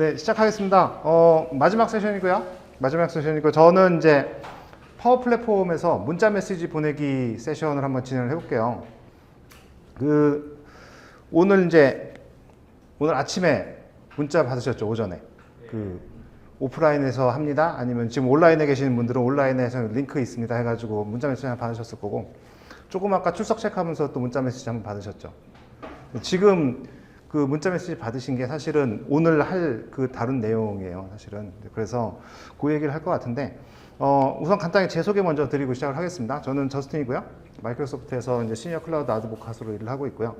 네, 시작하겠습니다. 마지막 세션이고요. 마지막 세션이고 저는 이제 파워 플랫폼에서 문자 메시지 보내기 세션을 한번 진행을 해볼게요. 오늘 아침에 문자 받으셨죠, 오전에. 오프라인에서 합니다. 아니면 지금 온라인에 계시는 분들은 온라인에서 링크 있습니다 해가지고 문자 메시지 한번 받으셨을 거고, 조금 아까 출석 체크하면서 또 문자 메시지 한번 받으셨죠. 지금 그 문자 메시지 받으신 게 사실은 오늘 할 다른 내용이에요, 사실은. 그래서 그 얘기를 할 것 같은데, 우선 간단히 제 소개 먼저 드리고 시작을 하겠습니다. 저는 저스틴이고요. 마이크로소프트에서 이제 시니어 클라우드 아드보카스로 일을 하고 있고요.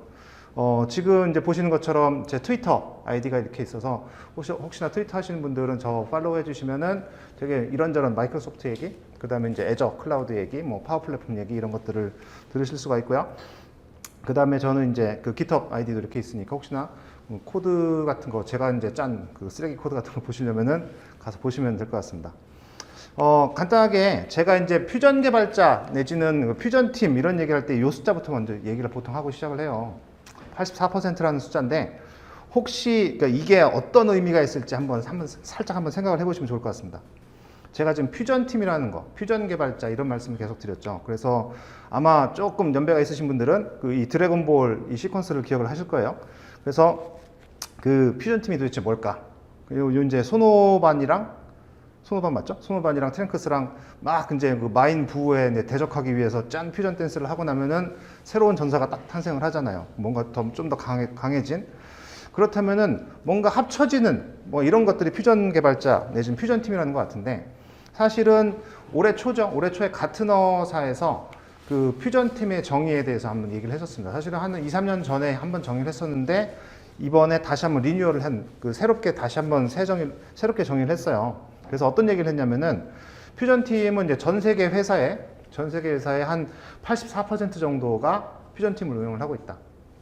지금 이제 보시는 것처럼 제 트위터 아이디가 이렇게 있어서 혹시나 트위터 하시는 분들은 저 팔로우 해주시면은 되게 이런저런 마이크로소프트 얘기, 그 다음에 이제 애저 클라우드 얘기, 뭐 파워 플랫폼 얘기 이런 것들을 들으실 수가 있고요. 그 다음에 저는 이제 GitHub 아이디도 이렇게 있으니까 혹시나 코드 같은 거 제가 이제 짠 쓰레기 코드 같은 거 보시려면은 가서 보시면 될 것 같습니다. 간단하게 제가 이제 퓨전 개발자 내지는 퓨전 팀 이런 얘기를 할 때 이 숫자부터 먼저 얘기를 보통 하고 시작을 해요. 84%라는 숫자인데 혹시 그러니까 이게 어떤 의미가 있을지 살짝 한번 생각을 해보시면 좋을 것 같습니다. 제가 지금 퓨전 팀이라는 거, 퓨전 개발자 이런 말씀을 계속 드렸죠. 그래서 아마 조금 연배가 있으신 분들은 이 드래곤볼 이 시퀀스를 기억을 하실 거예요. 그래서 그 퓨전 팀이 도대체 뭘까? 그리고 이제 소노반 맞죠? 소노반이랑 트랭크스랑 막 이제 그 마인 부에 대적하기 위해서 짠 퓨전 댄스를 하고 나면은 새로운 전사가 딱 탄생을 하잖아요. 뭔가 좀 더 강해진. 그렇다면은 뭔가 합쳐지는 뭐 이런 것들이 퓨전 개발자 내지는 퓨전 팀이라는 것 같은데, 사실은 올해 초에 가트너사에서 그 퓨전 팀의 정의에 대해서 한번 얘기를 했었습니다. 사실은 한 2, 3년 전에 한번 정의를 했었는데 이번에 다시 한번 리뉴얼을 새롭게 정의를 했어요. 그래서 어떤 얘기를 했냐면은 퓨전 팀은 이제 전 세계 회사의 한 84% 정도가 퓨전 팀을 운영을 하고 있다.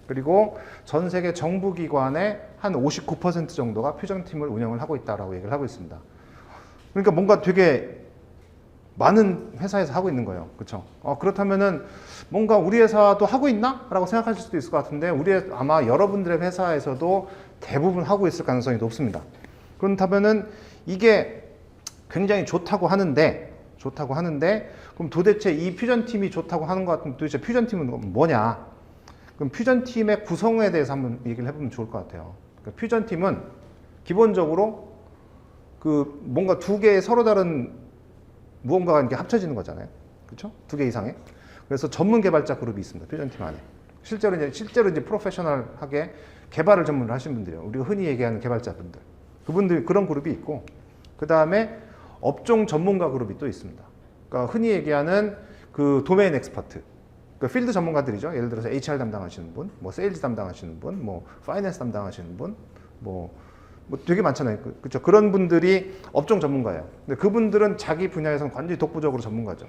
그리고 전 세계 정부기관의 한 59% 정도가 퓨전 팀을 운영을 하고 있다라고 얘기를 하고 있습니다. 그러니까 뭔가 되게 많은 회사에서 하고 있는 거예요. 그렇죠? 그렇다면은 뭔가 우리 회사도 하고 있나? 라고 생각하실 수도 있을 것 같은데 아마 여러분들의 회사에서도 대부분 하고 있을 가능성이 높습니다. 그렇다면은 이게 굉장히 좋다고 하는데 그럼 도대체 이 퓨전팀이 좋다고 하는 것 같은데 도대체 퓨전팀은 뭐냐? 그럼 퓨전팀의 구성에 대해서 한번 얘기를 해보면 좋을 것 같아요. 그러니까 퓨전팀은 기본적으로 뭔가 두 개의 서로 다른 무언가가 이렇게 합쳐지는 거잖아요. 그렇죠? 두 개 이상의. 그래서 전문 개발자 그룹이 있습니다. 퓨전팀 안에. 실제로 이제 프로페셔널하게 개발을 전문으로 하시는 분들이에요. 우리가 흔히 얘기하는 개발자분들. 그분들 그런 그룹이 있고, 그 다음에 업종 전문가 그룹이 또 있습니다. 그러니까 흔히 얘기하는 그 도메인 엑스퍼트. 그러니까 필드 전문가들이죠. 예를 들어서 HR 담당하시는 분, 뭐 세일즈 담당하시는 분, 뭐 파이낸스 담당하시는 분, 뭐 되게 많잖아요. 그렇죠? 그런 분들이 업종 전문가예요. 근데 그분들은 자기 분야에서는 완전히 독보적으로 전문가죠.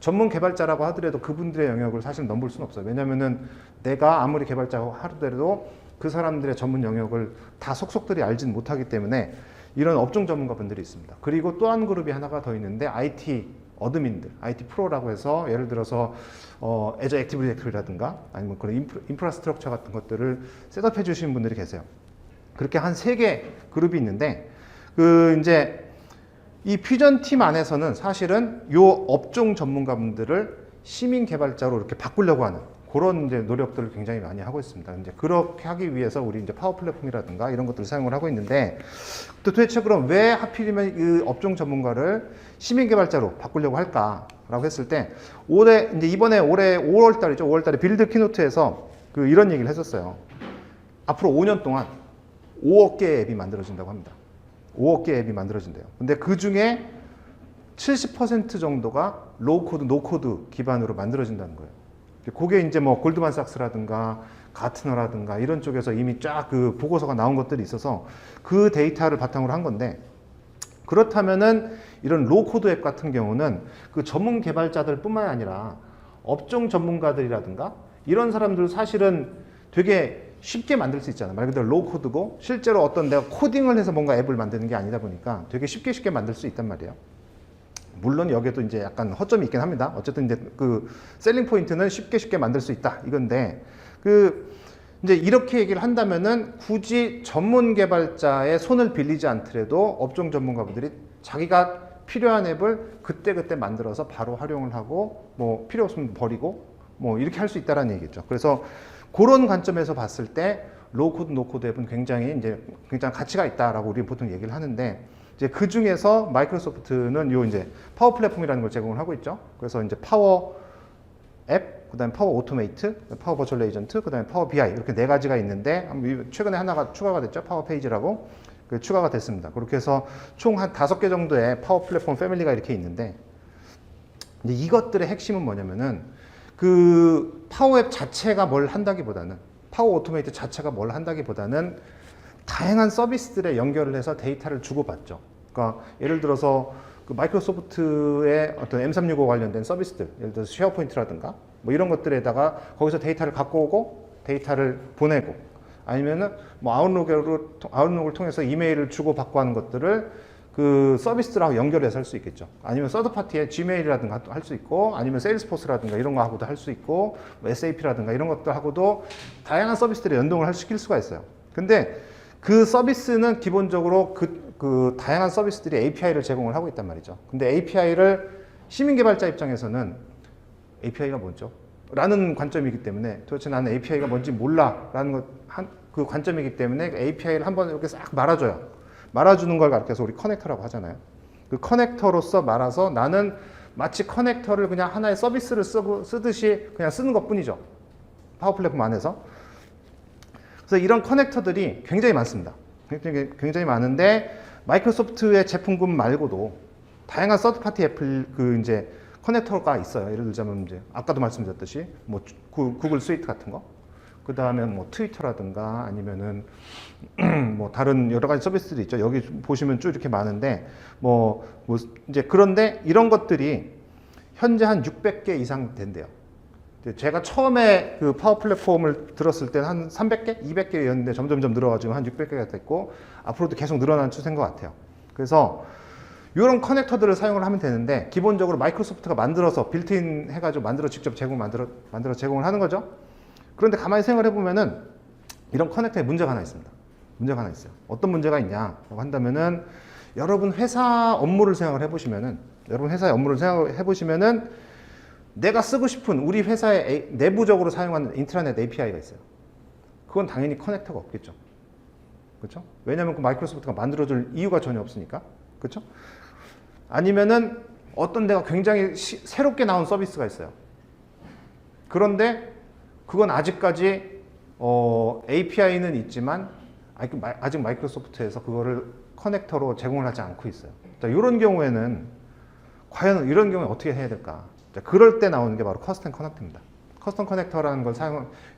전문 개발자라고 하더라도 그분들의 영역을 사실 넘볼 수는 없어요. 왜냐면은 내가 아무리 개발자고 하더라도 그 사람들의 전문 영역을 다 속속들이 알지는 못하기 때문에 이런 업종 전문가 분들이 있습니다. 그리고 또 한 그룹이 하나가 더 있는데 IT 어드민들, IT 프로라고 해서 예를 들어서 애저 액티브 디렉토리라든가 아니면 그런 인프라스트럭처 같은 것들을 셋업해 주시는 분들이 계세요. 그렇게 한 3개 그룹이 있는데 이제 이 퓨전 팀 안에서는 사실은 요 업종 전문가분들을 시민 개발자로 이렇게 바꾸려고 하는 그런 이제 노력들을 굉장히 많이 하고 있습니다. 이제 그렇게 하기 위해서 우리 이제 파워 플랫폼이라든가 이런 것들을 사용을 하고 있는데, 또 도대체 그럼 왜 하필이면 이 업종 전문가를 시민 개발자로 바꾸려고 할까라고 했을 때 이번에 올해 5월 달이죠. 5월 달에 빌드 키노트에서 이런 얘기를 했었어요. 앞으로 5년 동안 5억 개의 앱이 만들어진다고 합니다. 5억 개의 앱이 만들어진대요. 근데 그 중에 70% 정도가 로우 코드, 노 코드 기반으로 만들어진다는 거예요. 그게 이제 뭐 골드만삭스라든가 가트너라든가 이런 쪽에서 이미 쫙 그 보고서가 나온 것들이 있어서 그 데이터를 바탕으로 한 건데, 그렇다면은 이런 로우 코드 앱 같은 경우는 그 전문 개발자들 뿐만 아니라 업종 전문가들이라든가 이런 사람들 사실은 되게 쉽게 만들 수 있잖아요. 말 그대로 로우 코드고 실제로 내가 코딩을 해서 뭔가 앱을 만드는 게 아니다 보니까 되게 쉽게 만들 수 있단 말이에요. 물론 여기에도 이제 약간 허점이 있긴 합니다. 어쨌든 이제 셀링 포인트는 쉽게 만들 수 있다 이건데, 이제 이렇게 얘기를 한다면은 굳이 전문 개발자의 손을 빌리지 않더라도 업종 전문가분들이 자기가 필요한 앱을 그때그때 만들어서 바로 활용을 하고 뭐 필요 없으면 버리고 뭐 이렇게 할 수 있다라는 얘기죠. 그래서 그런 관점에서 봤을 때 로우코드, 노코드 앱은 굉장히 가치가 있다라고 우리는 보통 얘기를 하는데 이제 그 중에서 마이크로소프트는 요 이제 파워 플랫폼이라는 걸 제공을 하고 있죠. 그래서 이제 파워 앱, 그다음에 파워 오토메이트, 파워 버추얼 에이전트, 그다음에 파워 BI 이렇게 네 가지가 있는데 최근에 하나가 추가가 됐죠. 파워 페이지라고 추가가 됐습니다. 그렇게 해서 총 한 5개 정도의 파워 플랫폼 패밀리가 이렇게 있는데 이제 이것들의 핵심은 뭐냐면은 그 파워 앱 자체가 뭘 한다기보다는 파워 오토메이트 자체가 뭘 한다기보다는 다양한 서비스들에 연결을 해서 데이터를 주고받죠. 그러니까 예를 들어서 그 마이크로소프트의 어떤 M365 관련된 서비스들, 예를 들어서 쉐어포인트라든가 뭐 이런 것들에다가 거기서 데이터를 갖고 오고 데이터를 보내고 아니면은 뭐 아웃룩을 통해서 이메일을 주고받고 하는 것들을 그 서비스들하고 연결해서 할 수 있겠죠. 아니면 서드파티의 지메일이라든가 할 수 있고 아니면 세일스포스라든가 이런 거 하고도 할 수 있고 뭐 SAP라든가 이런 것들하고도 다양한 서비스들에 연동을 시킬 수가 있어요. 근데 그 서비스는 기본적으로 그 다양한 서비스들이 API를 제공을 하고 있단 말이죠. 근데 API를 시민 개발자 입장에서는 API가 뭐죠? 라는 관점이기 때문에 도대체 나는 API가 뭔지 몰라 라는 그 관점이기 때문에 API를 한번 이렇게 싹 말아줘요. 말아주는 걸 가르쳐서 우리 커넥터라고 하잖아요. 그 커넥터로서 말아서 나는 마치 커넥터를 그냥 하나의 서비스를 쓰듯이 그냥 쓰는 것 뿐이죠. 파워 플랫폼 안에서. 그래서 이런 커넥터들이 굉장히 많습니다. 굉장히 많은데 마이크로소프트의 제품군 말고도 다양한 서드파티 애플 이제 커넥터가 있어요. 예를 들자면 이제 아까도 말씀드렸듯이 뭐 구글 스위트 같은 거, 그 다음에 뭐 트위터라든가 아니면은 뭐 다른 여러 가지 서비스들이 있죠. 여기 보시면 쭉 이렇게 많은데 뭐 이제 그런데 이런 것들이 현재 한 600개 이상 된대요. 제가 처음에 그 파워 플랫폼을 들었을 때는 한 300개, 200개였는데 점점 늘어가지고 한 600개가 됐고 앞으로도 계속 늘어나는 추세인 것 같아요. 그래서 이런 커넥터들을 사용을 하면 되는데 기본적으로 마이크로소프트가 만들어서 빌트인 해가지고 직접 만들어 제공을 하는 거죠. 그런데 가만히 생각을 해보면은 이런 커넥터에 문제가 하나 있습니다. 문제가 하나 있어요. 어떤 문제가 있냐라고 한다면은 여러분 회사 업무를 생각을 해보시면은 내가 쓰고 싶은 우리 회사의 내부적으로 사용하는 인트라넷 API가 있어요. 그건 당연히 커넥터가 없겠죠. 그렇죠? 왜냐하면 그 마이크로소프트가 만들어줄 이유가 전혀 없으니까. 그렇죠? 아니면은 어떤 데가 굉장히 새롭게 나온 서비스가 있어요. 그런데 그건 아직까지 API는 있지만 아직 마이크로소프트에서 그거를 커넥터로 제공을 하지 않고 있어요. 자, 이런 경우에는 과연 이런 경우에 어떻게 해야 될까? 자, 그럴 때 나오는 게 바로 커스텀 커넥터입니다. 커스텀 커넥터라는 걸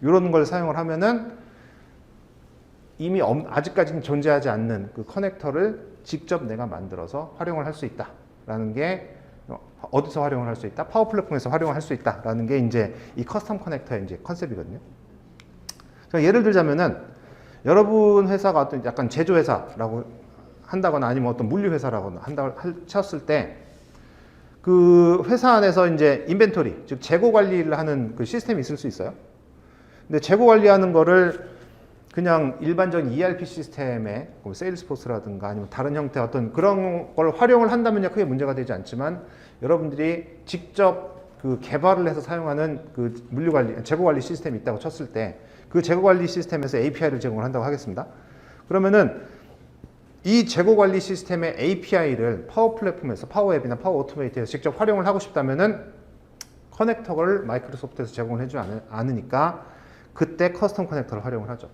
이런 걸 사용을 하면은 이미 아직까지는 존재하지 않는 그 커넥터를 직접 내가 만들어서 활용을 할 수 있다라는 게 어디서 활용을 할 수 있다? 파워 플랫폼에서 활용을 할 수 있다라는 게 이제 이 커스텀 커넥터의 이제 컨셉이거든요. 자, 예를 들자면은 여러분 회사가 어떤 약간 제조회사라고 한다거나 아니면 어떤 물류회사라고 쳤을 때 그 회사 안에서 이제 인벤토리, 즉 재고 관리를 하는 그 시스템이 있을 수 있어요. 근데 재고 관리하는 거를 그냥 일반적인 ERP 시스템에 세일스포스라든가 아니면 다른 형태의 어떤 그런 걸 활용을 한다면 크게 문제가 되지 않지만 여러분들이 직접 그 개발을 해서 사용하는 그 재고 관리 시스템이 있다고 쳤을 때 그 재고 관리 시스템에서 API를 제공을 한다고 하겠습니다. 그러면은 이 재고 관리 시스템의 API를 파워 플랫폼에서 파워 앱이나 파워 오토메이트에서 직접 활용을 하고 싶다면은 커넥터를 마이크로소프트에서 제공을 해주지 않으니까 그때 커스텀 커넥터를 활용을 하죠.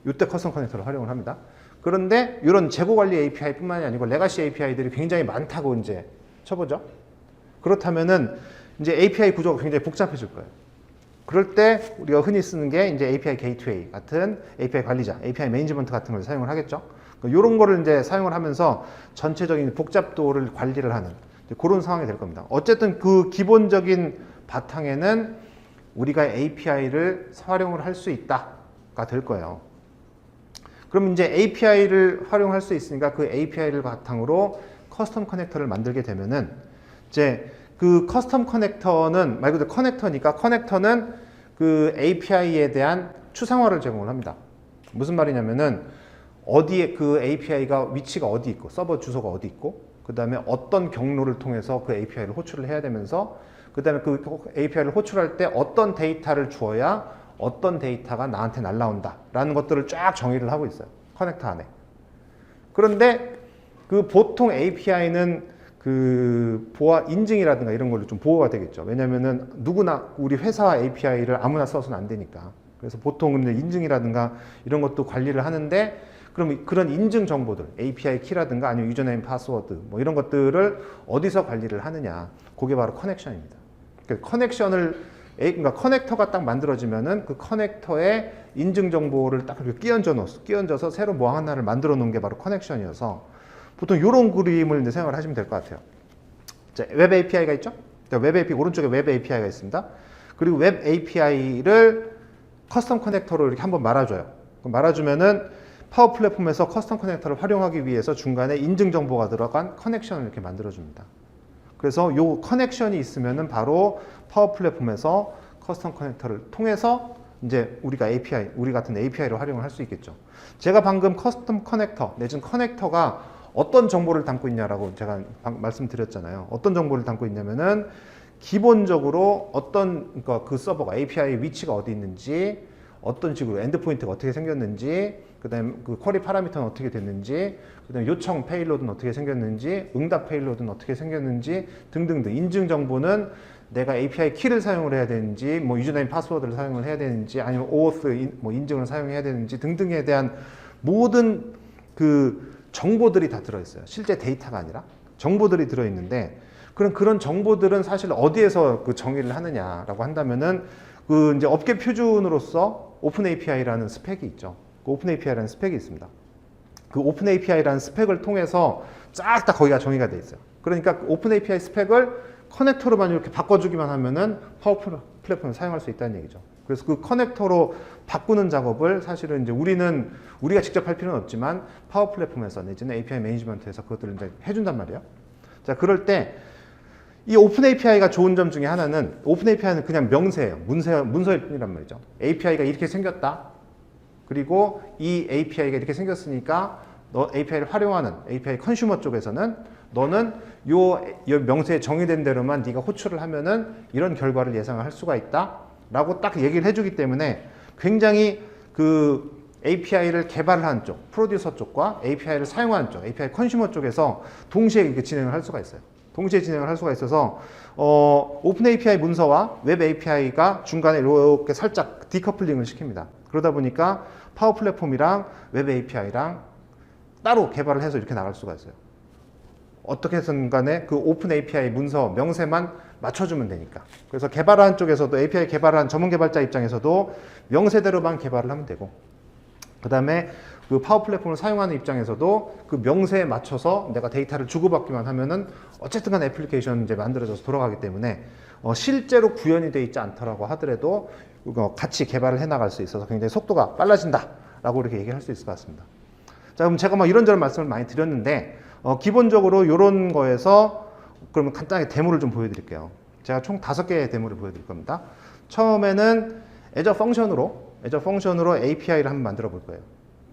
이때 커스텀 커넥터를 활용을 합니다. 그런데 이런 재고 관리 API뿐만이 아니고 레가시 API들이 굉장히 많다고 이제 쳐보죠. 그렇다면은 이제 API 구조가 굉장히 복잡해질 거예요. 그럴 때 우리가 흔히 쓰는 게 이제 API 게이트웨이 같은 API 관리자, API 매니지먼트 같은 걸 사용을 하겠죠. 이런 거를 이제 사용을 하면서 전체적인 복잡도를 관리를 하는 그런 상황이 될 겁니다. 어쨌든 그 기본적인 바탕에는 우리가 API를 활용을 할 수 있다가 될 거예요. 그럼 이제 API를 활용할 수 있으니까 그 API를 바탕으로 커스텀 커넥터를 만들게 되면은 이제 그 커스텀 커넥터는 말 그대로 커넥터니까 커넥터는 그 API에 대한 추상화를 제공을 합니다. 무슨 말이냐면은 어디에 그 API가 위치가 어디 있고 서버 주소가 어디 있고 그 다음에 어떤 경로를 통해서 그 API를 호출을 해야 되면서 그 다음에 그 API를 호출할 때 어떤 데이터를 주어야 어떤 데이터가 나한테 날라온다 라는 것들을 쫙 정의를 하고 있어요. 커넥터 안에. 그런데 그 보통 API는 그 보안 인증이라든가 이런 걸로 좀 보호가 되겠죠. 왜냐면은 누구나 우리 회사 API를 아무나 써서는 안 되니까. 그래서 보통 인증이라든가 이런 것도 관리를 하는데 그럼 그런 인증 정보들, API 키라든가 아니면 유저네임, 파스워드 뭐 이런 것들을 어디서 관리를 하느냐. 그게 바로 커넥션입니다. 그러니까 그러니까 커넥터가 딱 만들어지면은 그 커넥터에 인증 정보를 딱 이렇게 끼얹어서 새로 뭐 하나를 만들어 놓은 게 바로 커넥션이어서 보통 이런 그림을 이제 생각을 하시면 될 것 같아요. 자, 웹 API가 있죠? 웹 API, 오른쪽에 웹 API가 있습니다. 그리고 웹 API를 커스텀 커넥터로 이렇게 한번 말아줘요. 말아주면은 파워 플랫폼에서 커스텀 커넥터를 활용하기 위해서 중간에 인증 정보가 들어간 커넥션을 이렇게 만들어줍니다. 그래서 요 커넥션이 있으면은 바로 파워 플랫폼에서 커스텀 커넥터를 통해서 이제 우리 같은 API를 활용을 할 수 있겠죠. 제가 방금 커스텀 커넥터, 내지는 커넥터가 어떤 정보를 담고 있냐라고 제가 말씀드렸잖아요. 어떤 정보를 담고 있냐면은 기본적으로 그러니까 그 서버가 API의 위치가 어디 있는지, 어떤 식으로 엔드포인트가 어떻게 생겼는지, 그다음에 그 쿼리 파라미터는 어떻게 됐는지, 그다음에 요청 페일로드는 어떻게 생겼는지, 응답 페일로드는 어떻게 생겼는지 등등등 인증 정보는 내가 API 키를 사용을 해야 되는지, 뭐 유저네임 파스워드를 사용을 해야 되는지, 아니면 OAuth 뭐 인증을 사용해야 되는지 등등에 대한 모든 그 정보들이 다 들어있어요. 실제 데이터가 아니라 정보들이 들어있는데 그런 정보들은 사실 어디에서 그 정의를 하느냐라고 한다면은 그 이제 업계 표준으로서 오픈 API라는 스펙이 있죠. 그 오픈 API라는 스펙이 있습니다. 그 오픈 API라는 스펙을 통해서 쫙 다 거기가 정의가 돼 있어요. 그러니까 그 오픈 API 스펙을 커넥터로만 이렇게 바꿔주기만 하면은 파워 플랫폼을 사용할 수 있다는 얘기죠. 그래서 그 커넥터로 바꾸는 작업을 사실은 이제 우리가 직접 할 필요는 없지만 파워 플랫폼에서 내지는 API 매니지먼트에서 그것들을 이제 해준단 말이에요. 자, 그럴 때 이 오픈 API가 좋은 점 중에 하나는 오픈 API는 그냥 명세예요. 문서일 뿐이란 말이죠. API가 이렇게 생겼다. 그리고 이 API가 이렇게 생겼으니까 너 API를 활용하는 API 컨슈머 쪽에서는 너는 요 명세에 정의된 대로만 네가 호출을 하면은 이런 결과를 예상을 할 수가 있다. 라고 딱 얘기를 해주기 때문에 굉장히 그 API를 개발을 한 쪽, 프로듀서 쪽과 API를 사용하는 쪽, API 컨슈머 쪽에서 동시에 이렇게 진행을 할 수가 있어요. 동시에 진행을 할 수가 있어서 오픈 API 문서와 웹 API가 중간에 이렇게 살짝 디커플링을 시킵니다. 그러다 보니까 파워 플랫폼이랑 웹 API랑 따로 개발을 해서 이렇게 나갈 수가 있어요. 어떻게 해서든 간에 그 오픈 API 문서 명세만 맞춰주면 되니까. 그래서 개발한 쪽에서도 API 개발한 전문 개발자 입장에서도 명세대로만 개발을 하면 되고, 그 다음에 그 파워 플랫폼을 사용하는 입장에서도 그 명세에 맞춰서 내가 데이터를 주고받기만 하면은 어쨌든 간 애플리케이션이 이제 만들어져서 돌아가기 때문에 실제로 구현이 돼 있지 않더라고 하더라도 같이 개발을 해 나갈 수 있어서 굉장히 속도가 빨라진다라고 이렇게 얘기를 할 수 있을 것 같습니다. 자, 그럼 제가 뭐 이런저런 말씀을 많이 드렸는데 기본적으로 이런 거에서 그러면 간단하게 데모를 좀 보여드릴게요. 제가 총 5개의 데모를 보여드릴 겁니다. 처음에는 애저 펑션으로 API를 한번 만들어 볼 거예요.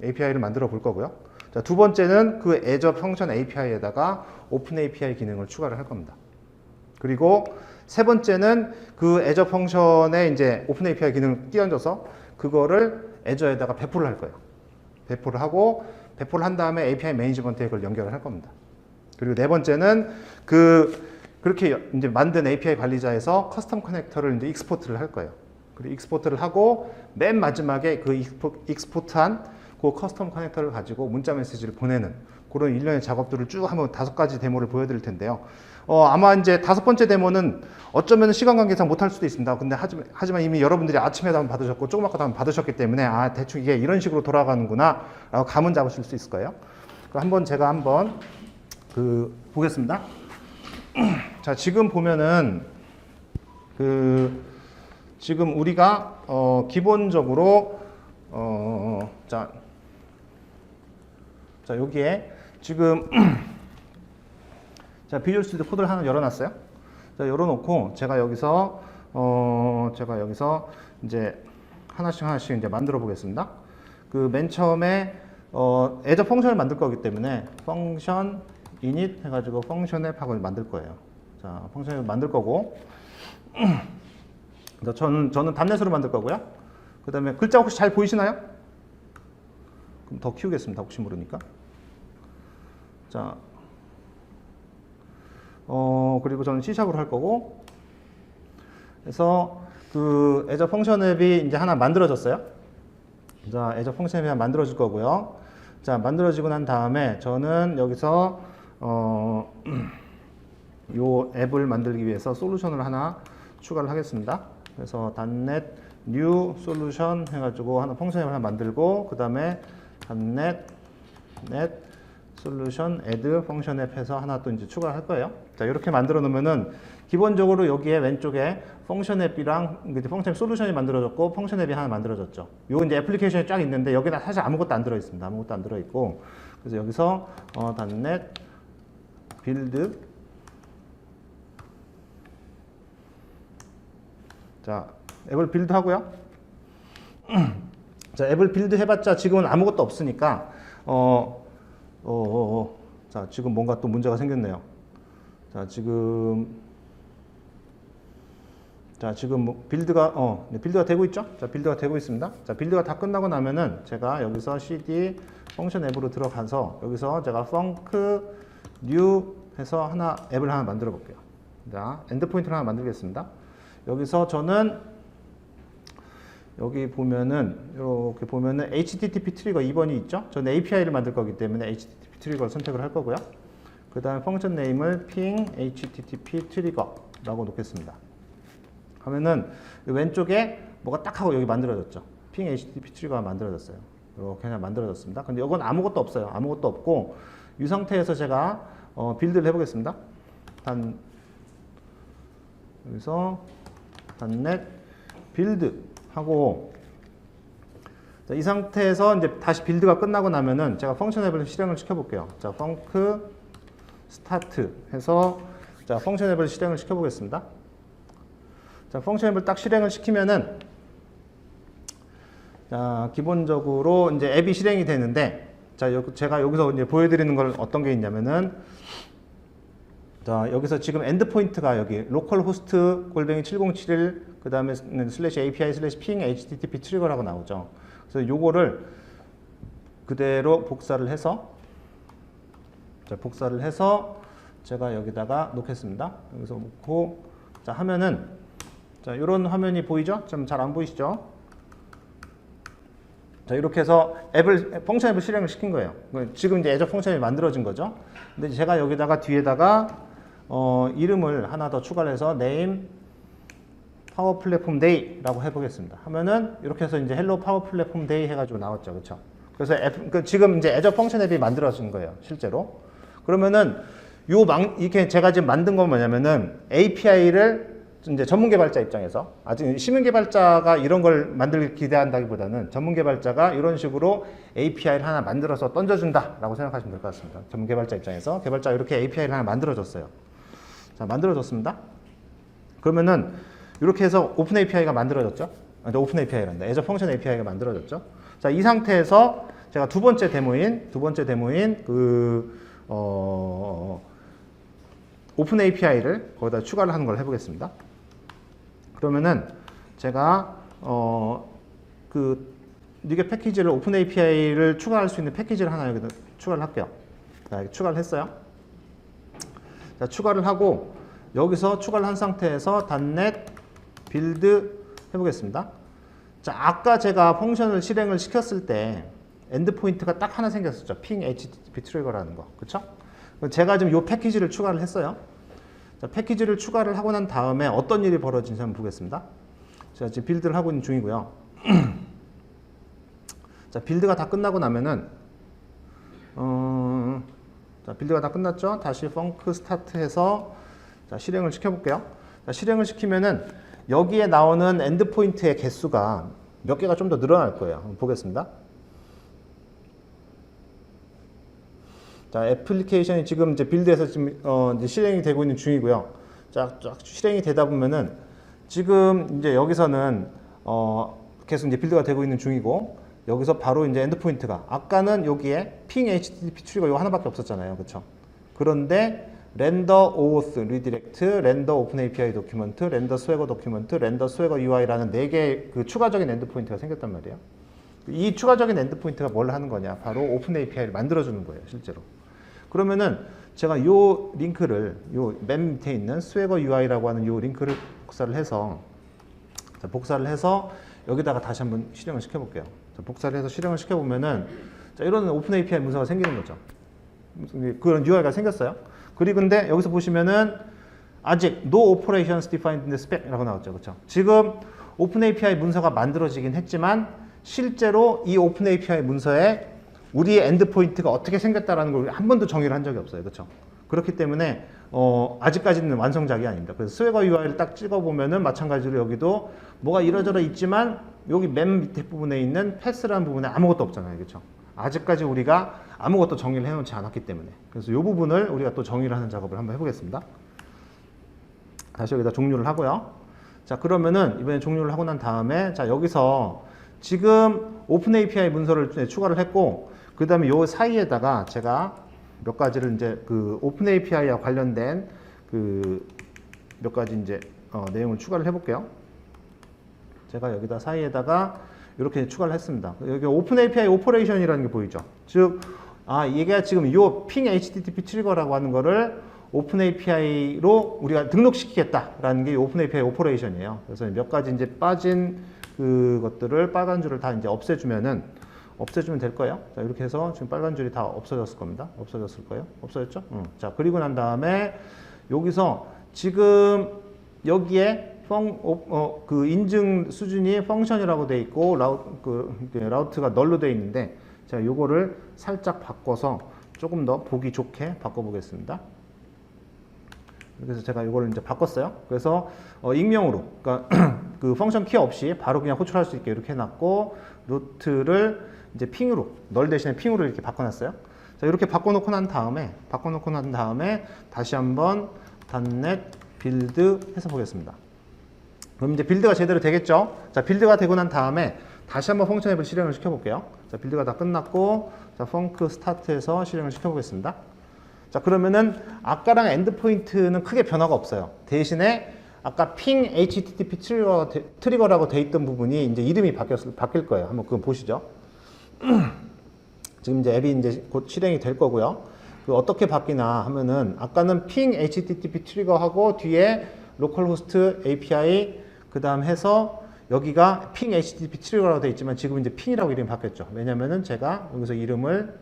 API를 만들어 볼 거고요. 자, 두 번째는 그 애저 펑션 API에다가 오픈 API 기능을 추가를 할 겁니다. 그리고 세 번째는 그 애저 펑션에 이제 오픈 API 기능을 끼얹어서 그거를 애저에다가 배포를 할 거예요. 배포를 한 다음에 API 매니지먼트에 그걸 연결을 할 겁니다. 그리고 네 번째는 그렇게 이제 만든 API 관리자에서 커스텀 커넥터를 이제 익스포트를 할 거예요. 그리고 익스포트를 하고 맨 마지막에 그 익스포트한 그 커스텀 커넥터를 가지고 문자 메시지를 보내는 그런 일련의 작업들을 쭉 한번 5가지 데모를 보여드릴 텐데요. 아마 이제 5번째 데모는 어쩌면 시간 관계상 못할 수도 있습니다. 근데 하지만 이미 여러분들이 아침에도 한번 받으셨고 조금 아까도 한번 받으셨기 때문에 대충 이게 이런 식으로 돌아가는구나 라고 감은 잡으실 수 있을 거예요. 제가 한번 보겠습니다. 자, 지금 보면은 지금 우리가 기본적으로 자, 여기에 지금 자, 비주얼 스튜디오 코드를 하나 열어놨어요. 자, 열어놓고 제가 여기서 제가 여기서 이제 하나씩 이제 만들어 보겠습니다. 그 맨 처음에 as 펑션을 만들 거기 때문에 펑션 init 해가지고 펑션 앱하고 만들 거예요. 자, 펑션 앱 만들 거고, 저는 단넷으로 만들 거고요. 그 다음에 글자 혹시 잘 보이시나요? 그럼 더 키우겠습니다. 혹시 모르니까. 자, 그리고 저는 C샵으로 할 거고, 그래서 그 as 펑션 앱이 이제 하나 만들어졌어요. 자, as 펑션 앱이 하나 만들어질 거고요. 자, 만들어지고 난 다음에 저는 여기서 요 앱을 만들기 위해서 솔루션을 하나 추가를 하겠습니다. 그래서 .NET new solution 해가지고 하나 펑션을 하나 만들고, 그 다음에 .NET solution add 펑션 앱 해서 하나 또 이제 추가할 거예요. 자, 이렇게 만들어 놓으면은 기본적으로 여기에 왼쪽에 펑션 앱이랑 펑션 앱 솔루션이 만들어졌고 펑션 앱이 하나 만들어졌죠. 요 이제 애플리케이션이 쫙 있는데 여기다 사실 아무것도 안 들어 있습니다. 아무것도 안 들어 있고, 그래서 여기서 .NET build, 자, 앱을 빌드 하고요. 자, 앱을 빌드 해봤자 지금은 아무것도 없으니까 자, 지금 뭔가 또 문제가 생겼네요. 자, 지금 뭐 빌드가 되고 있죠? 자, 빌드가 되고 있습니다. 자, 빌드가 다 끝나고 나면은 제가 여기서 cd 펑션 앱으로 들어가서 여기서 제가 func new 해서 앱을 하나 만들어 볼게요. 자, 엔드포인트를 하나 만들겠습니다. 여기서 저는 여기 보면은 이렇게 보면은 HTTP 트리거 2번이 있죠? 저는 API를 만들 거기 때문에 HTTP 트리거를 선택을 할 거고요. 그 다음에 펑션 네임을 ping HTTP 트리거라고 놓겠습니다. 하면은 왼쪽에 뭐가 딱 하고 여기 만들어졌죠. ping HTTP 트리거가 만들어졌어요. 이렇게 그냥 만들어졌습니다. 근데 이건 아무것도 없어요. 아무것도 없고 이 상태에서 제가 빌드를 해보겠습니다. 여기서 .NET 빌드 하고, 자, 이 상태에서 이제 다시 빌드가 끝나고 나면은 제가 펑션 앱을 실행을 시켜볼게요. 자, func start 해서 자, 펑션 앱을 실행을 시켜보겠습니다. 자, 펑션 앱을 딱 실행을 시키면은 자, 기본적으로 이제 앱이 실행이 되는데, 자, 제가 여기서 이제 보여드리는 걸 어떤 게 있냐면은, 자, 여기서 지금 엔드포인트가 여기 localhost @ 7071 그 다음에 /API/ping HTTP 트리거라고 나오죠. 그래서 요거를 그대로 복사를 해서 제가 여기다가 놓겠습니다. 여기서 놓고 자, 하면은 자, 이런 화면이 보이죠? 좀 잘 안 보이시죠? 자, 이렇게 해서 펑션 앱을 실행을 시킨 거예요. 지금 이제 as 펑션이 만들어진 거죠. 근데 제가 여기다가 뒤에다가 이름을 하나 더 추가를 해서 name 파워 플랫폼 데이라고 해보겠습니다. 하면은 이렇게 해서 이제 헬로 파워 플랫폼 데이 해가지고 나왔죠, 그렇죠? 그래서 지금 이제 as 펑션 앱이 만들어진 거예요, 실제로. 그러면은 이렇게 제가 지금 만든 건 뭐냐면은 API를 이제 전문 개발자 입장에서 아직 시민 개발자가 이런 걸 만들길 기대한다기보다는 전문 개발자가 이런 식으로 API를 하나 만들어서 던져준다라고 생각하시면 될 것 같습니다. 전문 개발자 입장에서 개발자가 이렇게 API를 하나 만들어줬어요. 자, 만들어줬습니다. 그러면은 이렇게 해서 오픈 API가 만들어졌죠. 오픈 API란다. as 펑션 API가 만들어졌죠. 자, 이 상태에서 제가 두 번째 데모인 오픈 API를 거기다 추가를 하는 걸 해보겠습니다. 그러면은 제가 이게 패키지를 오픈 API를 추가할 수 있는 패키지를 하나 여기다 추가를 할게요. 자, 추가를 했어요. 자, 추가를 하고 여기서 추가를 한 상태에서 .NET 빌드 해보겠습니다. 자, 아까 제가 펑션을 실행을 시켰을 때 엔드포인트가 딱 하나 생겼었죠. ping HTTP 트리거라는 거, 그렇죠? 제가 지금 이 패키지를 추가를 했어요. 자, 패키지를 추가를 하고 난 다음에 어떤 일이 벌어지는지 한번 보겠습니다. 제가 지금 빌드를 하고 있는 중이고요. 자, 빌드가 다 끝나고 나면은 자, 빌드가 다 끝났죠? 다시 func start 해서 자, 실행을 시켜볼게요. 자, 실행을 시키면은 여기에 나오는 엔드포인트의 개수가 몇 개가 좀 더 늘어날 거예요. 한번 보겠습니다. 자, 애플리케이션이 지금 이제 빌드에서 지금 이제 실행이 되고 있는 중이고요. 자, 쫙 실행이 되다 보면은 지금 이제 여기서는 계속 이제 빌드가 되고 있는 중이고 여기서 바로 이제 엔드포인트가 아까는 여기에 핑 HTTP 트리거 이거 하나밖에 없었잖아요, 그렇죠? 그런데 렌더 오스 리디렉트, 렌더 오픈 API 도큐먼트, 렌더 스웨거 도큐먼트, 렌더 스웨거 UI라는 4개의 그 추가적인 엔드포인트가 생겼단 말이에요. 이 추가적인 엔드포인트가 뭘 하는 거냐? 바로 오픈 API를 만들어주는 거예요, 실제로. 그러면은 제가 요 링크를 요 맨 밑에 있는 스웨거 UI라고 하는 요 링크를 복사를 해서 여기다가 다시 한번 실행을 시켜볼게요. 복사를 해서 실행을 시켜보면은 자, 이런 오픈 API 문서가 생기는 거죠. 그런 UI가 생겼어요. 그리고 근데 여기서 보시면은 아직 no operations defined in the spec라고 나왔죠, 그렇죠? 지금 오픈 API 문서가 만들어지긴 했지만 실제로 이 오픈 API 문서에 우리의 엔드포인트가 어떻게 생겼다라는 걸 한 번도 정의를 한 적이 없어요, 그렇죠? 그렇기 때문에 아직까지는 완성작이 아닙니다. 그래서 스웨거 UI를 딱 찍어보면은 마찬가지로 여기도 뭐가 이러저러 있지만 여기 맨 밑에 부분에 있는 패스라는 부분에 아무것도 없잖아요, 그렇죠? 아직까지 우리가 아무것도 정의를 해놓지 않았기 때문에 그래서 이 부분을 우리가 또 정의를 하는 작업을 한번 해보겠습니다. 다시 여기다 종료를 하고요. 자, 그러면은 이번에 종료를 하고 난 다음에 자, 여기서 지금 오픈 API 문서를 추가를 했고 그 다음에 요 사이에다가 제가 몇 가지를 이제 그 오픈 API와 관련된 그 몇 가지 이제 내용을 추가를 해볼게요. 제가 여기다 사이에다가 이렇게 추가를 했습니다. 여기 오픈 API 오퍼레이션이라는 게 보이죠? 즉, 이게 지금 요 핑 HTTP 트리거라고 하는 거를 오픈 API로 우리가 등록시키겠다라는 게 오픈 API 오퍼레이션이에요. 그래서 몇 가지 이제 빠진 그것들을 빨간 줄을 다 이제 없애주면 될 거예요. 자, 이렇게 해서 지금 빨간 줄이 다 없어졌을 겁니다. 없어졌을 거예요. 없어졌죠? 자, 그리고 난 다음에 여기서 지금 여기에 그 인증 수준이 펑션이라고 돼 있고 라우트가 널로 돼 있는데 자, 요거를 살짝 바꿔서 조금 더 보기 좋게 바꿔보겠습니다. 그래서 제가 이거를 이제 바꿨어요. 그래서 익명으로, 그러니까 그 펑션 키 없이 바로 그냥 호출할 수 있게 이렇게 해놨고 루트를 이제 핑으로 널 대신에 핑으로 이렇게 바꿔놨어요. 자, 이렇게 바꿔놓고 난 다음에 다시 한번 .NET 빌드 해서 보겠습니다. 그럼 이제 빌드가 제대로 되겠죠? 자, 빌드가 되고 난 다음에 다시 한번 펑션 앱을 실행을 시켜볼게요. 자, 빌드가 다 끝났고, 자, 펑크 스타트해서 실행을 시켜보겠습니다. 자, 그러면은 아까랑 엔드포인트는 크게 변화가 없어요. 대신에 아까 핑 HTTP 트리거라고 돼 있던 부분이 이제 이름이 바뀔 거예요. 한번 그거 보시죠. 지금 이제 앱이 이제 곧 실행이 될 거고요. 어떻게 바뀌나 하면은 아까는 핑 HTTP 트리거하고 뒤에 로컬호스트 API 그 다음 해서 여기가 핑 HTTP 트리거라고 되어 있지만 지금 이제 핑이라고 이름이 바뀌었죠. 왜냐면은 제가 여기서 이름을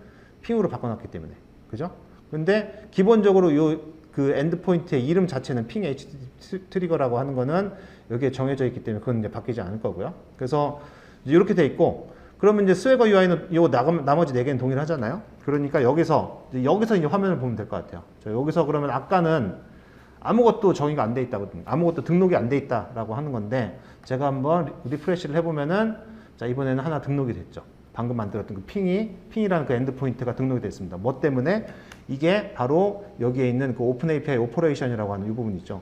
핑으로 바꿔놨기 때문에. 그죠? 근데 기본적으로 그 엔드포인트의 이름 자체는 핑 HTTP 트리거라고 하는 거는 여기에 정해져 있기 때문에 그건 이제 바뀌지 않을 거고요. 그래서 이렇게 돼 있고 그러면 이제 스웨거 UI는 요 나머지 4개는 동일하잖아요. 그러니까 여기서 이제 화면을 보면 될 것 같아요. 자, 여기서 그러면 아까는 아무것도 정의가 안 돼 있다거든요. 아무것도 등록이 안 돼 있다라고 하는 건데 제가 한번 리프레시를 해보면은 자, 이번에는 하나 등록이 됐죠. 방금 만들었던 그 핑이라는 그 엔드포인트가 등록이 됐습니다. 뭐 때문에? 이게 바로 여기에 있는 그 오픈 API 오퍼레이션이라고 하는 이 부분 있죠.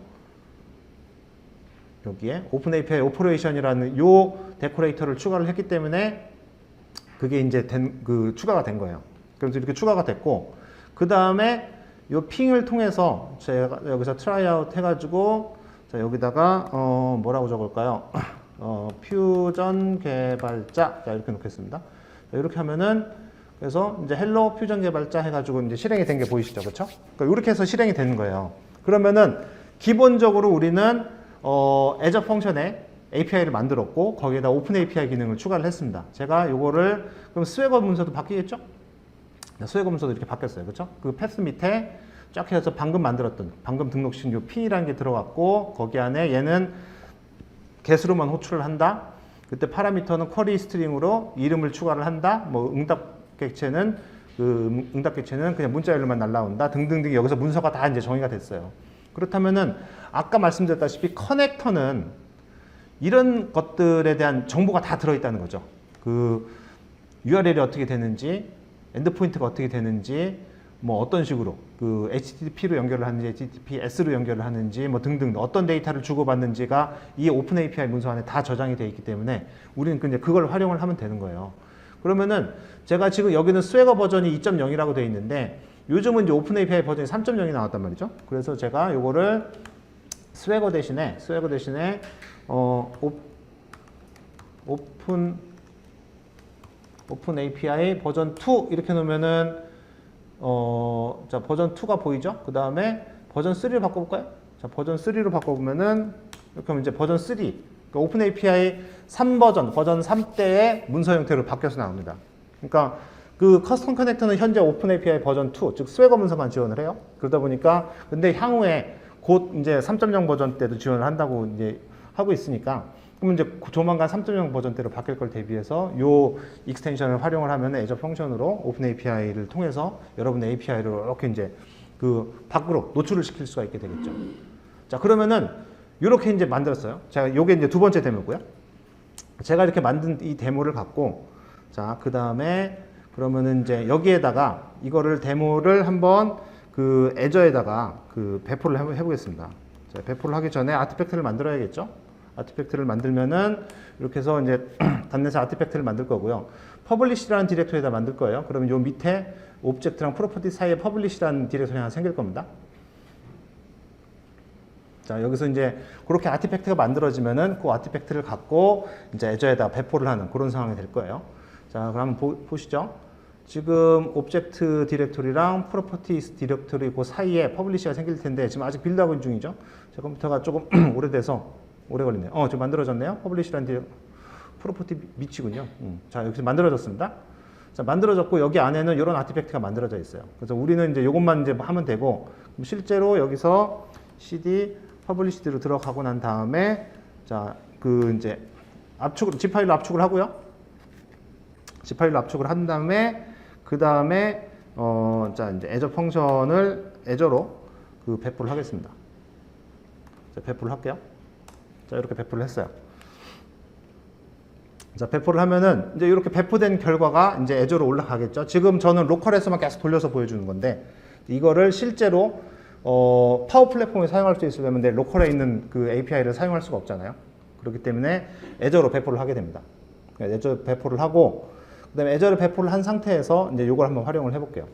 여기에 오픈 API 오퍼레이션이라는 요 데코레이터를 추가를 했기 때문에 그게 이제 추가가 된 거예요. 그래서 이렇게 추가가 됐고, 그 다음에 요 핑을 통해서 제가 여기서 트라이아웃 해가지고, 자, 여기다가, 뭐라고 적을까요? 퓨전 개발자. 자, 이렇게 놓겠습니다. 자, 이렇게 하면은, 그래서 이제 헬로 퓨전 개발자 해가지고 이제 실행이 된 게 보이시죠? 그쵸? 그러니까 이렇게 해서 실행이 되는 거예요. 그러면은, 기본적으로 우리는, 애저 펑션에 API를 만들었고 거기에다 오픈 API 기능을 추가를 했습니다. 제가 요거를 그럼 스웨거 문서도 바뀌겠죠? 스웨거 문서도 이렇게 바뀌었어요. 그렇죠? 그 패스 밑에 쫙 해서 방금 등록시킨 요 핑이라는 게 들어갔고 거기 안에 얘는 get으로만 호출을 한다. 그때 파라미터는 쿼리 스트링으로 이름을 추가를 한다. 뭐 응답 객체는 그냥 문자열로만 날라온다. 등등등 여기서 문서가 다 이제 정의가 됐어요. 그렇다면은 아까 말씀드렸다시피 커넥터는 이런 것들에 대한 정보가 다 들어있다는 거죠. 그 URL이 어떻게 되는지, 엔드포인트가 어떻게 되는지, 뭐 어떤 식으로 그 HTTP로 연결을 하는지 HTTPS로 연결을 하는지 뭐 등등 어떤 데이터를 주고받는지가 이 오픈 API 문서 안에 다 저장이 되어 있기 때문에 우리는 그냥 그걸 활용을 하면 되는 거예요. 그러면은 제가 지금 여기는 스웨거 버전이 2.0이라고 되어 있는데 요즘은 이제 오픈 API 버전이 3.0이 나왔단 말이죠. 그래서 제가 요거를 스웨거 대신에 오픈 API 버전 2 이렇게 놓으면은 자 버전 2가 보이죠? 그 다음에 버전 3를 바꿔볼까요? 자 버전 3로 바꿔보면은 이렇게 하면 이제 버전 3 그러니까 오픈 API 3 버전 3 때의 문서 형태로 바뀌어서 나옵니다. 그러니까 그 커스텀 커넥터는 현재 오픈 API 버전 2, 즉 스웨거 문서만 지원을 해요. 그러다 보니까 근데 향후에 곧 이제 3.0 버전 때도 지원을 한다고 이제 하고 있으니까 그러면 이제 조만간 3.0 버전 때로 바뀔 걸 대비해서 요 익스텐션을 활용을 하면 애저 펑션으로 오픈 API를 통해서 여러분의 API를 이렇게 이제 그 밖으로 노출을 시킬 수가 있게 되겠죠. 자 그러면은 이렇게 이제 만들었어요. 제가 요게 이제 두 번째 데모고요. 제가 이렇게 만든 이 데모를 갖고 자 그 다음에 그러면은 이제 여기에다가 이거를 데모를 한번 그 애저에다가 그 배포를 해보겠습니다. 자, 배포를 하기 전에 아티팩트를 만들어야겠죠. 아티팩트를 만들면은 이렇게 해서 이제 단넷에 아티팩트를 만들 거고요. 퍼블리시라는 디렉토리에다 만들 거예요. 그러면 요 밑에 오브젝트랑 프로퍼티 사이에 퍼블리시라는 디렉토리 하나 생길 겁니다. 자 여기서 이제 그렇게 아티팩트가 만들어지면은 그 아티팩트를 갖고 이제 애저에다 배포를 하는 그런 상황이 될 거예요. 자 그럼 보시죠. 지금 오브젝트 디렉토리랑 프로퍼티스 디렉토리 그 사이에 퍼블리시가 생길 텐데 지금 아직 빌드하고 있는 중이죠. 제 컴퓨터가 조금 오래돼서 오래 걸리네요. 지금 만들어졌네요. 퍼블리시라는 프로퍼티 밑이군요. 자 여기서 만들어졌습니다. 자 만들어졌고 여기 안에는 이런 아티팩트가 만들어져 있어요. 그래서 우리는 이제 이것만 이제 하면 되고 실제로 여기서 cd 퍼블리시드로 들어가고 난 다음에 자 그 이제 압축을 zip 파일로 압축을 하고요. zip 파일로 압축을 한 다음에 그 다음에 자 이제 애저 펑션을 애저로 그 배포를 하겠습니다. 자, 배포를 할게요. 자 이렇게 배포를 했어요. 자 배포를 하면은 이제 이렇게 배포된 결과가 이제 애저로 올라가겠죠. 지금 저는 로컬에서만 계속 돌려서 보여주는 건데 이거를 실제로 파워 플랫폼에 사용할 수 있으려면 내 로컬에 있는 그 API를 사용할 수가 없잖아요. 그렇기 때문에 애저로 배포를 하게 됩니다. 애저 배포를 하고 그 다음에 애저를 배포를 한 상태에서 이제 이걸 한번 활용을 해볼게요.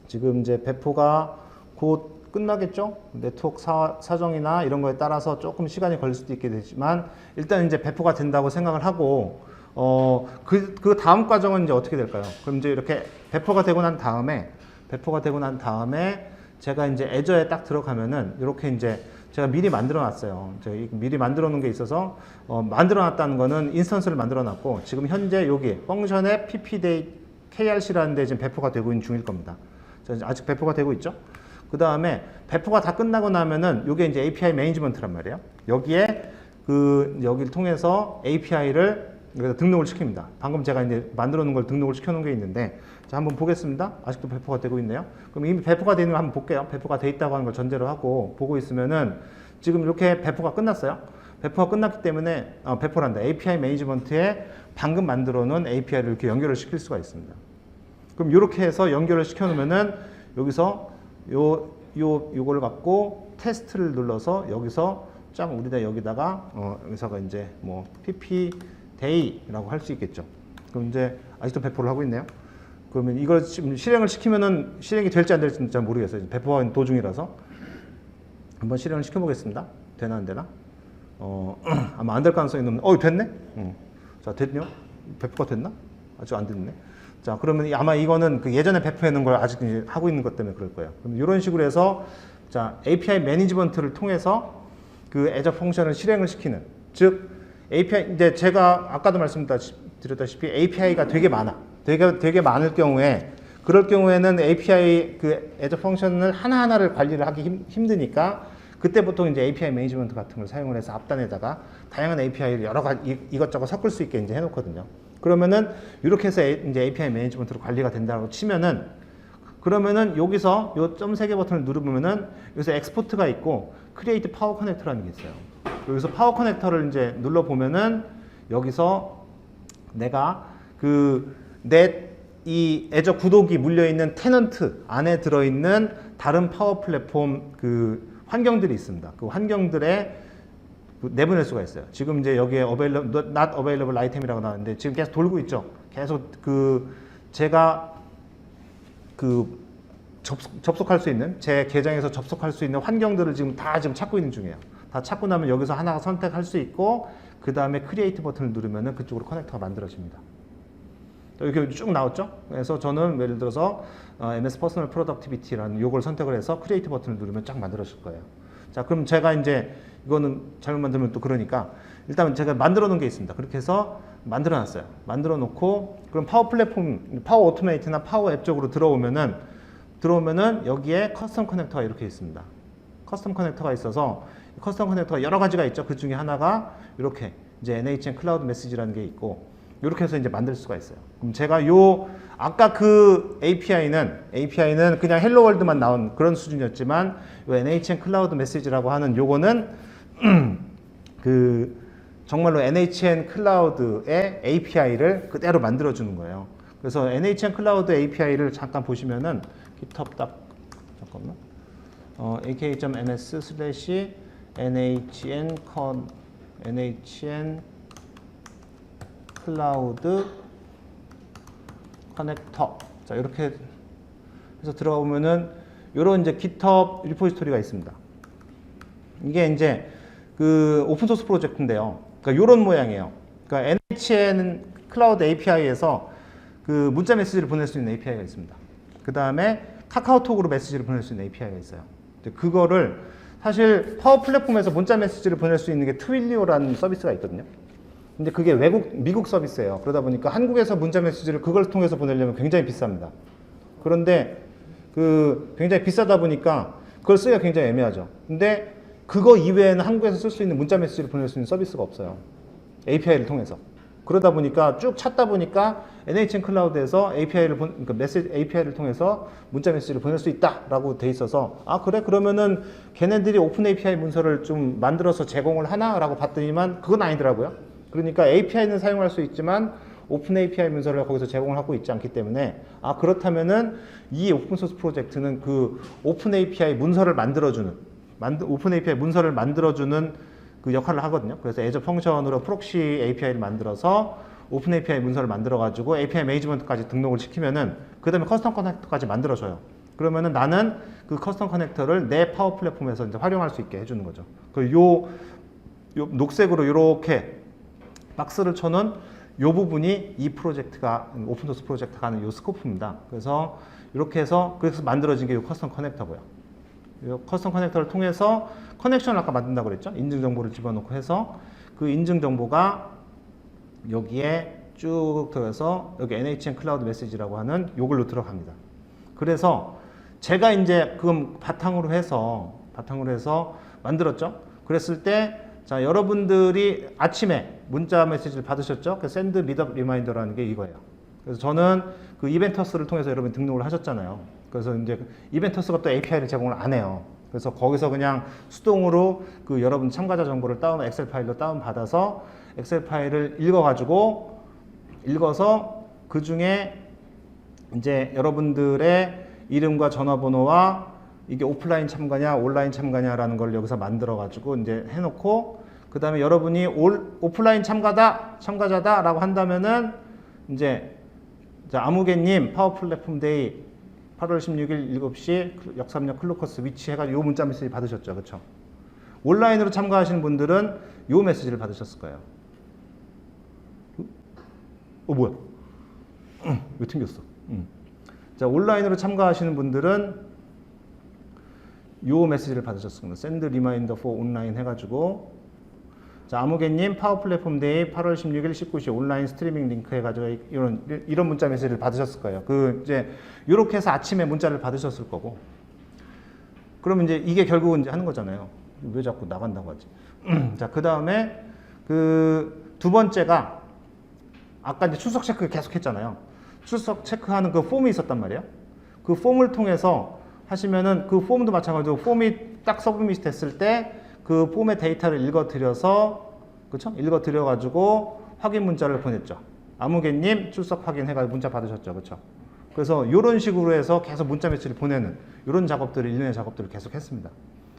지금 이제 배포가 곧 끝나겠죠? 네트워크 사정이나 이런 거에 따라서 조금 시간이 걸릴 수도 있게 되지만 일단 이제 배포가 된다고 생각을 하고 그 다음 과정은 이제 어떻게 될까요? 그럼 이제 이렇게 배포가 되고 난 다음에 제가 이제 애저에 딱 들어가면은 이렇게 이제 제가 미리 만들어 놨어요. 제가 미리 만들어 놓은 게 있어서 만들어 놨다는 거는 인스턴스를 만들어 놨고 지금 현재 여기 펑션의 ppday krc라는 데 지금 배포가 되고 있는 중일 겁니다. 아직 배포가 되고 있죠. 그 다음에 배포가 다 끝나고 나면은 이게 이제 API 매니지먼트란 말이에요. 여기에 여기를 통해서 API를 등록을 시킵니다. 방금 제가 이제 만들어 놓은 걸 등록을 시켜 놓은 게 있는데 자 한번 보겠습니다. 아직도 배포가 되고 있네요. 그럼 이미 배포가 되는 걸 한번 볼게요. 배포가 돼 있다고 하는 걸 전제로 하고 보고 있으면은 지금 이렇게 배포가 끝났어요. 배포가 끝났기 때문에 배포란다. API 매니지먼트에 방금 만들어 놓은 API를 이렇게 연결을 시킬 수가 있습니다. 그럼 이렇게 해서 연결을 시켜 놓으면은 여기서 요거를 갖고 테스트를 눌러서 여기서 쫙 우리가 여기다가 여기서가 이제 뭐 pp day라고 할 수 있겠죠. 그럼 이제 아직도 배포를 하고 있네요. 그러면 이걸 지금 실행을 시키면은 실행이 될지 안 될지 잘 모르겠어요. 배포하는 도중이라서 한번 실행을 시켜보겠습니다. 되나 안 되나? 아마 안 될 가능성이 있는. 됐네. 자 됐냐? 배포가 됐나? 아직 안 됐네. 자 그러면 아마 이거는 그 예전에 배포해 놓은 걸 아직 이제 하고 있는 것 때문에 그럴 거예요. 그럼 이런 식으로 해서 자 API 매니지먼트를 통해서 그 애저 펑션을 실행을 시키는 즉 API 이제 제가 아까도 말씀드렸다시피 API가 되게 많아. 되게 많을 경우에 그럴 경우에는 API 그 애저 펑션을 하나하나를 관리를 하기 힘드니까 그때 보통 이제 API 매니지먼트 같은 걸 사용을 해서 앞단에다가 다양한 API를 여러 가지 이것저것 섞을 수 있게 이제 해놓거든요. 그러면은 이렇게 해서 이제 API 매니지먼트로 관리가 된다고 치면은 그러면은 여기서 요 점 3개 버튼을 누르면은 여기서 엑스포트가 있고 크리에이트 파워 커넥터라는 게 있어요. 여기서 파워 커넥터를 이제 눌러 보면은 여기서 내가 내 이 애저 구독이 물려있는 테넌트 안에 들어있는 다른 파워 플랫폼 그 환경들이 있습니다. 그 환경들에 내보낼 수가 있어요. 지금 이제 여기에 not available item이라고 나왔는데 지금 계속 돌고 있죠. 계속 그 제가 그 접속할 수 있는 제 계정에서 접속할 수 있는 환경들을 지금 찾고 있는 중이에요. 다 찾고 나면 여기서 하나 선택할 수 있고 그 다음에 크리에이트 버튼을 누르면은 그쪽으로 커넥터가 만들어집니다. 이렇게 쭉 나왔죠. 그래서 저는 예를 들어서 MS 퍼스널 프로덕티비티라는 요걸 선택을 해서 크리에이트 버튼을 누르면 쫙 만들어질 거예요. 자, 그럼 제가 이제 이거는 잘못 만들면 또 그러니까 일단 제가 만들어 놓은 게 있습니다. 그렇게 해서 만들어 놨어요. 만들어 놓고 그럼 파워 플랫폼, 파워 오토메이트나 파워 앱 쪽으로 들어오면은 여기에 커스텀 커넥터가 이렇게 있습니다. 커스텀 커넥터가 있어서 커스텀 커넥터가 여러 가지가 있죠. 그 중에 하나가 이렇게 이제 NHN 클라우드 메시지라는 게 있고 이렇게 해서 이제 만들 수가 있어요. 그럼 제가 아까 그 API는 그냥 헬로 월드만 나온 그런 수준이었지만 요 NHN 클라우드 메시지라고 하는 요거는 그 정말로 NHN 클라우드의 API를 그대로 만들어 주는 거예요. 그래서 NHN 클라우드 API를 잠깐 보시면은 GitHub 잠깐만. aka.ms/NHN 클라우드 커넥터. 자, 이렇게 해서 들어가 보면은 요런 이제 GitHub 리포지토리가 있습니다. 이게 이제 그 오픈소스 프로젝트인데요. 그러니까 요런 모양이에요. 그러니까 NHN 클라우드 API에서 그 문자 메시지를 보낼 수 있는 API가 있습니다. 그 다음에 카카오톡으로 메시지를 보낼 수 있는 API가 있어요. 그거를 사실 파워 플랫폼에서 문자 메시지를 보낼 수 있는 게 트윌리오라는 서비스가 있거든요. 근데 그게 미국 서비스예요. 그러다 보니까 한국에서 문자 메시지를 그걸 통해서 보내려면 굉장히 비쌉니다. 그런데 그 굉장히 비싸다 보니까 그걸 쓰기가 굉장히 애매하죠. 근데 그거 이외에는 한국에서 쓸 수 있는 문자 메시지를 보낼 수 있는 서비스가 없어요. API를 통해서. 그러다 보니까 쭉 찾다 보니까 NHN 클라우드에서 API를 통해서 문자 메시지를 보낼 수 있다라고 돼 있어서 아 그래? 그러면은 걔네들이 오픈 API 문서를 좀 만들어서 제공을 하나라고 봤더니만 그건 아니더라고요. 그러니까 API는 사용할 수 있지만 오픈 API 문서를 거기서 제공을 하고 있지 않기 때문에 아 그렇다면은 이 오픈소스 프로젝트는 그 오픈 API 문서를 만들어주는 그 역할을 하거든요. 그래서 애저 펑션으로 프록시 API를 만들어서 오픈 API 문서를 만들어가지고 API 매니지먼트까지 등록을 시키면은 그 다음에 커스텀 커넥터까지 만들어줘요. 그러면은 나는 그 커스텀 커넥터를 내 파워 플랫폼에서 이제 활용할 수 있게 해주는 거죠. 그 요 녹색으로 이렇게 박스를 쳐놓은 요 부분이 이 프로젝트가 오픈소스 프로젝트가 하는 요 스코프입니다. 그래서 이렇게 해서 그래서 만들어진 게 요 커스텀 커넥터고요. 이 커스텀 커넥터를 통해서 커넥션을 아까 만든다고 그랬죠. 인증 정보를 집어넣고 해서 그 인증 정보가 여기에 쭉 들어가서 여기 NHN 클라우드 메시지라고 하는 요걸로 들어갑니다. 그래서 제가 이제 그럼 바탕으로 해서 만들었죠. 그랬을 때 자, 여러분들이 아침에 문자 메시지를 받으셨죠? 그 send meetup reminder라는 게 이거예요. 그래서 저는 그 이벤터스를 통해서 여러분 등록을 하셨잖아요. 그래서 이제 이벤터스가 또 API를 제공을 안 해요. 그래서 거기서 그냥 수동으로 그 여러분 참가자 정보를 엑셀 파일로 다운받아서 엑셀 파일을 읽어서 그 중에 이제 여러분들의 이름과 전화번호와 이게 오프라인 참가냐 온라인 참가냐라는 걸 여기서 만들어 가지고 이제 해놓고 그 다음에 여러분이 오프라인 참가자다라고 한다면은 이제 아무개님 파워 플랫폼 데이 8월 16일 7시 역삼역 클로커스 위치 해가지고 요 문자 메시지 받으셨죠, 그렇죠? 온라인으로 참가하시는 분들은 요 메시지를 받으셨을 거예요. 뭐야? 왜 튕겼어? 자, 온라인으로 참가하시는 분들은 요 메시지를 받으셨습니다. send reminder for online 해가지고 자, 아무개님 파워 플랫폼 데이 8월 16일 19시 온라인 스트리밍 링크 해가지고 이런 문자 메시지를 받으셨을 거예요. 그 이제 요렇게 해서 아침에 문자를 받으셨을 거고. 그러면 이제 이게 결국은 이제 하는 거잖아요. 왜 자꾸 나간다고 하지? 자, 그 다음에 그 두 번째가 아까 이제 출석 체크 계속 했잖아요. 출석 체크하는 그 폼이 있었단 말이에요. 그 폼을 통해서 하시면은 그 폼도 마찬가지로 폼이 딱 서브밋이 됐을 때 그 폼의 데이터를 읽어드려서 그쵸? 읽어드려가지고 확인 문자를 보냈죠. 아무개님 출석 확인해가지고 문자 받으셨죠, 그쵸? 그래서 이런 식으로 해서 계속 문자 메시지를 보내는 이런 작업들을 일련의 작업들을 계속 했습니다.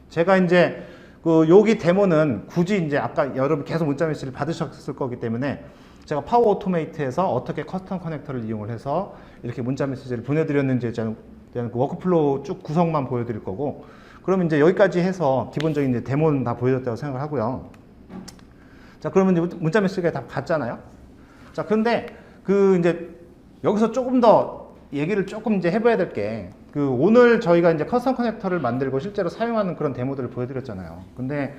제가 이제 그 여기 데모는 굳이 이제 아까 여러분 계속 문자 메시지를 받으셨을 거기 때문에 제가 파워 오토메이트에서 어떻게 커스텀 커넥터를 이용을 해서 이렇게 문자 메시지를 보내드렸는지에 대한 그 워크플로우 쭉 구성만 보여드릴 거고, 그러면 이제 여기까지 해서 기본적인 이제 데모는 다 보여줬다고 생각을 하고요. 자, 그러면 이제 문자 메시지가 다 갔잖아요. 자, 그런데 그 이제 여기서 조금 더 얘기를 조금 이제 해봐야 될 게, 그 오늘 저희가 이제 커스텀 커넥터를 만들고 실제로 사용하는 그런 데모들을 보여드렸잖아요. 근데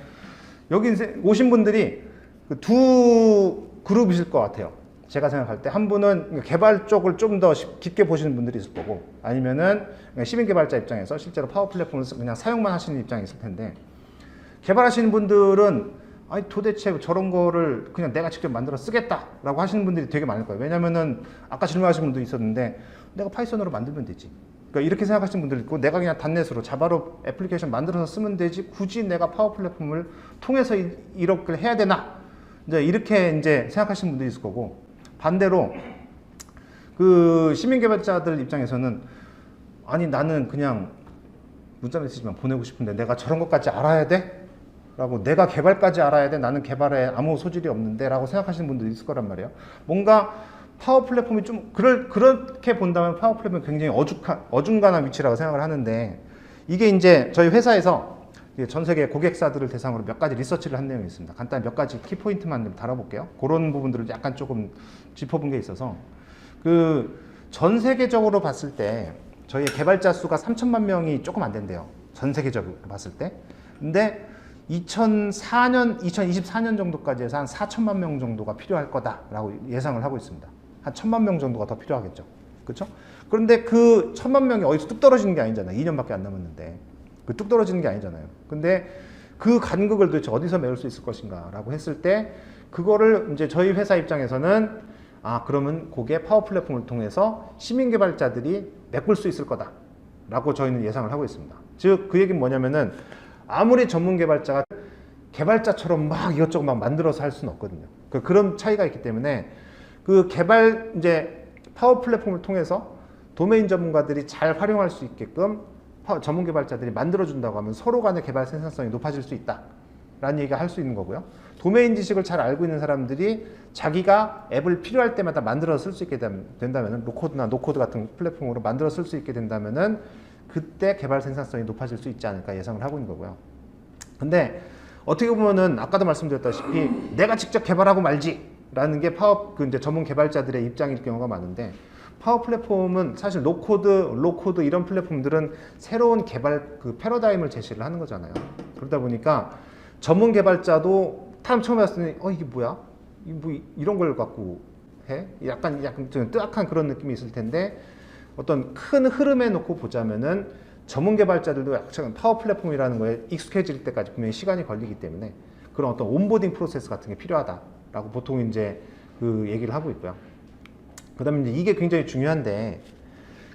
여기 오신 분들이 그 두 그룹이실 것 같아요. 제가 생각할 때 한 분은 개발 쪽을 좀 더 깊게 보시는 분들이 있을 거고, 아니면은 시민 개발자 입장에서 실제로 파워 플랫폼을 그냥 사용만 하시는 입장이 있을 텐데, 개발하시는 분들은 아니 도대체 저런 거를 그냥 내가 직접 만들어 쓰겠다라고 하시는 분들이 되게 많을 거예요. 왜냐면은 아까 질문하신 분도 있었는데 내가 파이썬으로 만들면 되지. 그러니까 이렇게 생각하시는 분들 있고, 내가 그냥 단넷으로 자바로 애플리케이션 만들어서 쓰면 되지, 굳이 내가 파워 플랫폼을 통해서 이렇게 해야 되나? 이렇게 이제 생각하시는 분들이 있을 거고, 반대로 그 시민 개발자들 입장에서는 아니 나는 그냥 문자 메시지만 보내고 싶은데 내가 저런 것까지 알아야 돼? 라고, 내가 개발까지 알아야 돼? 나는 개발에 아무 소질이 없는데? 라고 생각하시는 분들이 있을 거란 말이에요. 뭔가 파워 플랫폼이 좀 그렇게 본다면 파워 플랫폼이 굉장히 어중간한 위치라고 생각을 하는데, 이게 이제 저희 회사에서 전 세계 고객사들을 대상으로 몇 가지 리서치를 한 내용이 있습니다. 간단히 몇 가지 키포인트만 다뤄볼게요. 그런 부분들을 약간 조금 짚어본 게 있어서, 그 전 세계적으로 봤을 때 저희 개발자 수가 3천만 명이 조금 안 된대요. 전 세계적으로 봤을 때. 근데 2024년 정도까지 해서 한 4천만 명 정도가 필요할 거다라고 예상을 하고 있습니다. 한 1,000만 명 정도가 더 필요하겠죠. 그렇죠? 그런데 그 1,000만 명이 어디서 뚝 떨어지는 게 아니잖아요. 2년밖에 안 남았는데. 그 뚝 떨어지는 게 아니잖아요. 근데 그 간극을 도대체 어디서 메울 수 있을 것인가라고 했을 때, 그거를 이제 저희 회사 입장에서는 그러면 그게 파워 플랫폼을 통해서 시민 개발자들이 메꿀 수 있을 거다라고 저희는 예상을 하고 있습니다. 즉 그 얘기는 뭐냐면은, 아무리 전문 개발자가 개발자처럼 막 이것저것 막 만들어서 할 수는 없거든요. 그런 차이가 있기 때문에 그 개발 이제 파워 플랫폼을 통해서 도메인 전문가들이 잘 활용할 수 있게끔 전문 개발자들이 만들어준다고 하면 서로 간의 개발 생산성이 높아질 수 있다라는 얘기가 할 수 있는 거고요. 도메인 지식을 잘 알고 있는 사람들이 자기가 앱을 필요할 때마다 만들어 쓸 수 있게 된다면, 로코드나 노코드 같은 플랫폼으로 만들어 쓸 수 있게 된다면은 그때 개발 생산성이 높아질 수 있지 않을까 예상을 하고 있는 거고요. 근데 어떻게 보면은 아까도 말씀드렸다시피 내가 직접 개발하고 말지라는 게 이제 전문 개발자들의 입장일 경우가 많은데, 파워 플랫폼은 사실 노코드, 로코드 이런 플랫폼들은 새로운 개발 그 패러다임을 제시를 하는 거잖아요. 그러다 보니까 전문 개발자도 처음에 왔을 때 이게 뭐야? 이런 걸 갖고 해? 약간 좀 뜨악한 그런 느낌이 있을 텐데, 어떤 큰 흐름에 놓고 보자면은 전문 개발자들도 파워 플랫폼이라는 거에 익숙해질 때까지 분명히 시간이 걸리기 때문에 그런 어떤 온보딩 프로세스 같은 게 필요하다라고 보통 이제 그 얘기를 하고 있고요. 그다음에 이제 이게 굉장히 중요한데,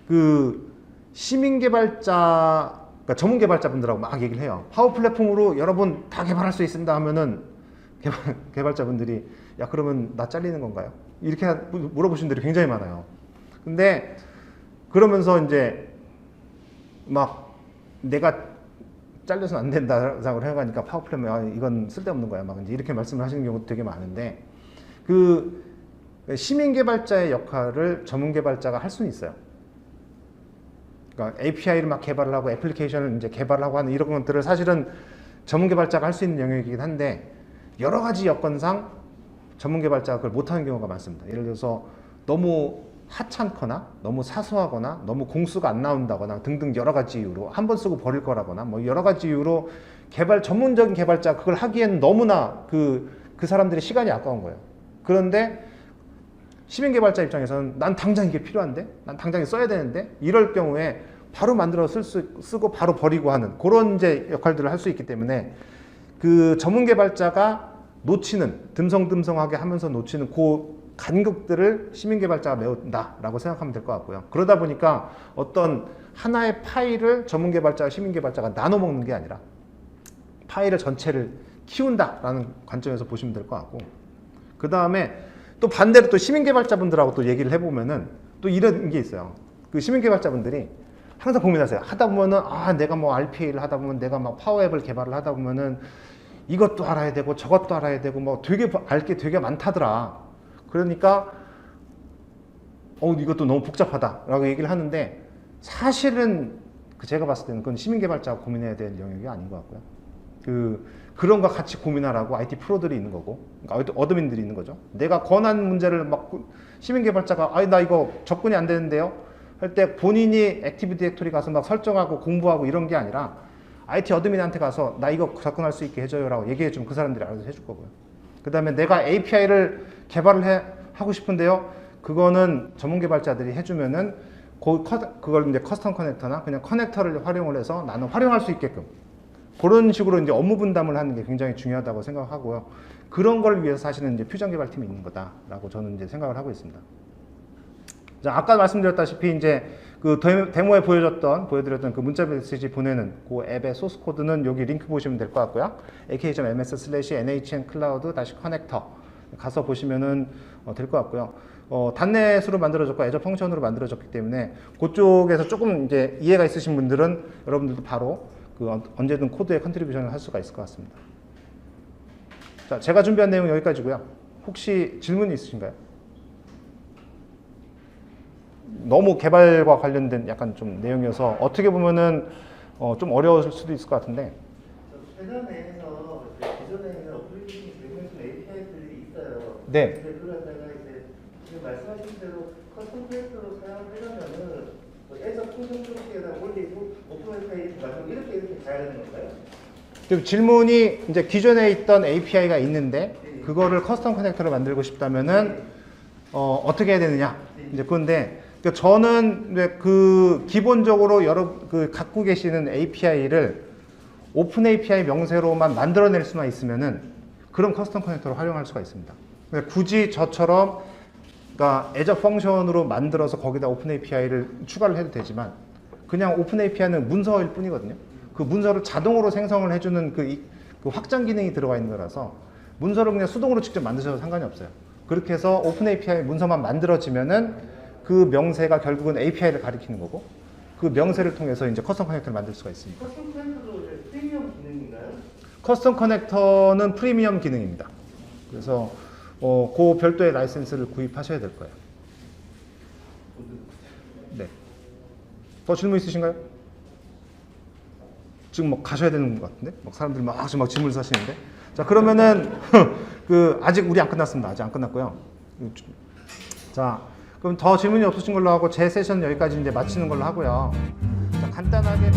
그 시민 개발자, 그러니까 전문 개발자분들하고 막 얘기를 해요. 파워 플랫폼으로 여러분 다 개발할 수 있습니다 하면은 개발자분들이 야 그러면 나 잘리는 건가요? 이렇게 물어보신 분들이 굉장히 많아요. 근데 그러면서 이제 막 내가 잘려서는 안 된다라고 생각하니까 파워 플랫폼 이건 쓸데없는 거야 막 이제 이렇게 말씀을 하시는 경우도 되게 많은데, 그 시민 개발자의 역할을 전문 개발자가 할 수는 있어요. 그러니까 API를 막 개발을 하고 애플리케이션을 이제 개발을 하고 하는 이런 것들을 사실은 전문 개발자가 할 수 있는 영역이긴 한데, 여러 가지 여건상 전문 개발자가 그걸 못하는 경우가 많습니다. 예를 들어서 너무 하찮거나 너무 사소하거나 너무 공수가 안 나온다거나 등등 여러 가지 이유로 한 번 쓰고 버릴 거라거나 뭐 여러 가지 이유로 전문적인 개발자 그걸 하기에는 너무나 그 사람들의 시간이 아까운 거예요. 그런데 시민 개발자 입장에서는 난 당장 이게 필요한데, 난 당장 써야 되는데, 이럴 경우에 바로 만들어 쓰고 바로 버리고 하는 그런 이제 역할들을 할 수 있기 때문에, 그 전문 개발자가 놓치는, 듬성듬성하게 하면서 놓치는 그 간극들을 시민 개발자가 메운다라고 생각하면 될 것 같고요. 그러다 보니까 어떤 하나의 파일을 전문 개발자와 시민 개발자가 나눠 먹는 게 아니라 파일을 전체를 키운다라는 관점에서 보시면 될 것 같고, 그 다음에 또 반대로 또 시민 개발자분들하고 또 얘기를 해보면은 또 이런 게 있어요. 그 시민 개발자분들이 항상 고민하세요. 하다 보면은 내가 뭐 RPA를 하다 보면 내가 막 파워앱을 개발을 하다 보면은 이것도 알아야 되고 저것도 알아야 되고 뭐 되게 알 게 되게 많다더라. 그러니까 이것도 너무 복잡하다라고 얘기를 하는데 사실은 제가 봤을 때는 그건 시민 개발자가 고민해야 될 영역이 아닌 것 같고요. 그런 거 같이 고민하라고 IT 프로들이 있는 거고, 그러니까 어드민들이 있는 거죠. 내가 권한 문제를 막 시민 개발자가 나 이거 접근이 안 되는데요 할 때 본인이 액티브 디렉토리 가서 막 설정하고 공부하고 이런 게 아니라 IT 어드민한테 가서 나 이거 접근할 수 있게 해줘요라고 얘기해 주면 그 사람들이 알아서 해줄 거고요. 그 다음에 내가 API를 개발을 하고 싶은데요, 그거는 전문 개발자들이 해주면은 그걸 이제 커스텀 커넥터나 그냥 커넥터를 활용을 해서 나는 활용할 수 있게끔 그런 식으로 이제 업무 분담을 하는 게 굉장히 중요하다고 생각하고요. 그런 걸 위해서 사실은 이제 퓨전 개발팀이 있는 거다라고 저는 이제 생각을 하고 있습니다. 자, 아까 말씀드렸다시피 이제 그 데모에 보여드렸던 그 문자 메시지 보내는 그 앱의 소스 코드는 여기 링크 보시면 될 것 같고요. ak.ms/nhnCloud-connector 가서 보시면은 될 것 같고요. 단넷으로 만들어졌고 애저 펑션으로 만들어졌기 때문에 그쪽에서 조금 이제 이해가 있으신 분들은 여러분들도 바로 언제든 코드에 컨트리뷰션을 할 수가 있을 것 같습니다. 자, 제가 준비한 내용은 여기까지고요. 혹시 질문이 있으신가요? 너무 개발과 관련된 약간 좀 내용이어서 어떻게 보면은 좀 어려울 수도 있을 것 같은데. 회사 내에서 기존에 있는 어플리케이션 제공해주는 API들이 있어요. 네. 근데 그걸 갖다가 이제 지금 말씀하신 대로 커스텀 캐릭터로 사용하려면은 애저 풍선 쪽에다 올리고 오픈 API 마지막 이렇게 가야 되는 건가요? 그 질문이 이제 기존에 있던 API가 있는데 그거를 커스텀 커넥터로 만들고 싶다면은 어떻게 해야 되느냐? 이제 그건데. 그러니까 저는 기본적으로 갖고 계시는 API를 오픈 API 명세로만 만들어낼 수만 있으면은 그런 커스텀 커넥터로 활용할 수가 있습니다. 그러니까 굳이 저처럼 그러니까 애저 펑션으로 만들어서 거기다 오픈 API를 추가를 해도 되지만 그냥 오픈 API는 문서일 뿐이거든요. 그 문서를 자동으로 생성을 해주는 그 확장 기능이 들어가 있는 거라서 문서를 그냥 수동으로 직접 만드셔도 상관이 없어요. 그렇게 해서 오픈 API 문서만 만들어지면은 그 명세가 결국은 API를 가리키는 거고 그 명세를 통해서 이제 커스텀 커넥터를 만들 수가 있습니다. 커스텀 캐릭터도 프리미엄 기능인가요? 커스텀 커넥터는 프리미엄 기능입니다. 그래서 그 별도의 라이센스를 구입하셔야 될 거예요. 네. 더 질문 있으신가요? 지금 막 가셔야 되는 것 같은데? 막 사람들이 막 질문을 하시는데? 자, 그러면은 아직 우리 안 끝났습니다. 아직 안 끝났고요. 자. 그럼 더 질문이 없으신 걸로 하고 제 세션 여기까지 이제 마치는 걸로 하고요. 자, 간단하게.